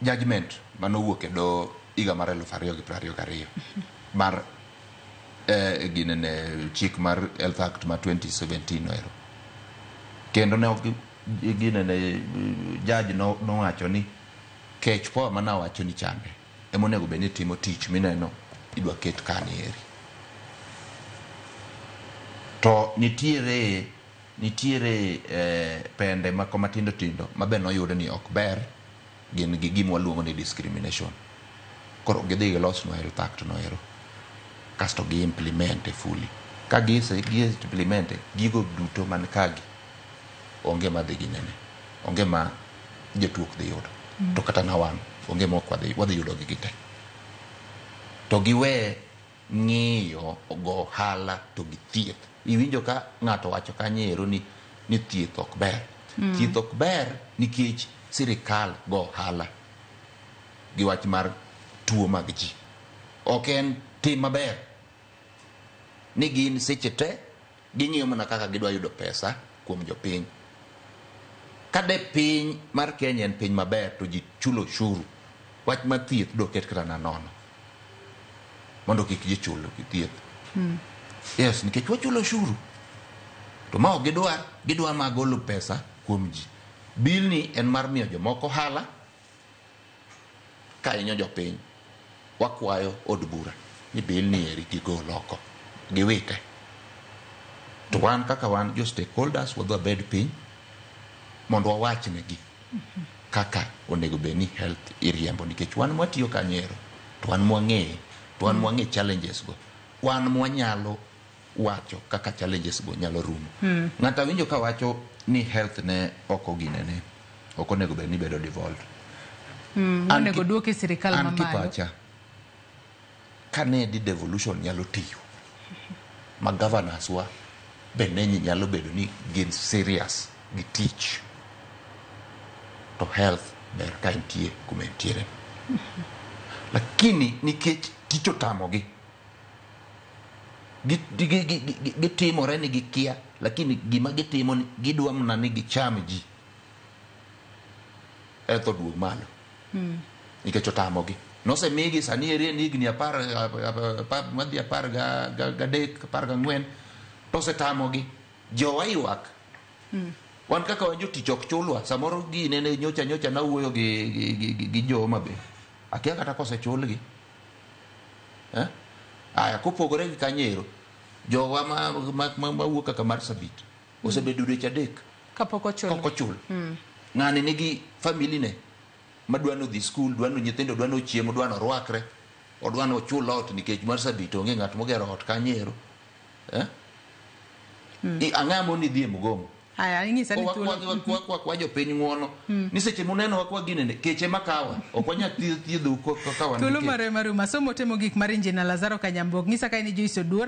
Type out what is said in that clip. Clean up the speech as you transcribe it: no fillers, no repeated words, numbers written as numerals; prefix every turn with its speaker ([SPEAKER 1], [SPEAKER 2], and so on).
[SPEAKER 1] judgment manowuok e do higa mar 2022 mar ginene chik mar Health Act mar 2017 noero. Kendo ne ginene judge nowacho ni kech po mana wacho ni chande emonego beni timo tich mineno idwa ket kanieri. To nitiere pende matindo tindo mabe noyude ni ok ber gin gi gima waluongo ni discrimination. Koro gidhi gilos no Health Act noero kasto gi implement fully. Ka gi implement gigo duto man kagi onge madhi ginene, onge ma jatuok dhi yudo. To kata na wan onge ma wadhi yudo gi gite. To giwe ng'iyo go hala to gi thieth. Iwinjo ka ng'ato wacho kanyero ni thieth ok ber. Thieth ok ber nikech sirikal go hala gi wach mar tuo mag ji. Ok en tim maber ni gin seche te ging'iyo mana kaka gidwa yudo pesa kuom jopiny. Kade piny mar Kenya en piny maber to ji chulo ushuru, wach mar thieth do ket kata na nono mondo kik ji chulo thieth. Yes, nikech wachulo ushuru to ma ok gidwa magolo pesa kuom ji. Bil ni en mar miyo jomoko hala ka inyo jopiny. Wakwayo od bura ni bil ni eri gigol oko giwite. To wan kaka wan jo stakeholders wadwa bed piny mondo wawach negi kaka onego be ni health iriembo, nikech wan mwatiyo kanyero to wan mwang'e challenges go, wan mwanyalo wacho kaka challenges go nyalo rumo. Ng'ata winjo ka wacho ni health ne oko ginene ok onego be ni bedo devolved.
[SPEAKER 2] Onego duoke sirikal mamalo.
[SPEAKER 1] Ankipacha kane di devolution nyalo tiyo ma governors wa be ne nyalo bedo ni gin serious gi tich to health ber ka intie kuma intiere. Lakini nikech tich otamogi gitimore ni gikia, lakini gima gitimo ni gidwa mna ni gicham ji etho duog malo nikech otamogi. Nosemigi sani eri en higni 14 to osetamogi. Jowa ywak wan kaka wan jotich ok chulwa. Samoro ginene nyocha nawuoyo gi joma be akia kata kosechulgi. Aya kopogore gi kanyero jowa ma wuok kaka Marsabit osebedo dweche 3
[SPEAKER 2] kapok ochul.
[SPEAKER 1] Ng'ani nigi family ne madwano dhi skul, dwano nyithindo, dwano chiemo, dwano rwakre, odwano chul ot nikech Marsabit onge ng'at mogero ot kanyero. Ang'amo ni dhi Mugomo.
[SPEAKER 2] Aya ing'isa ni thuolo
[SPEAKER 1] kwa jopiny ng'uono ni seche muneno wakwa ginene keche makawa ok wanya thiedho ka wan
[SPEAKER 2] thuolo mare maruma somo temo gik mar injina Lazaro Kanyambok ng'isa ka ni Joyce Oduor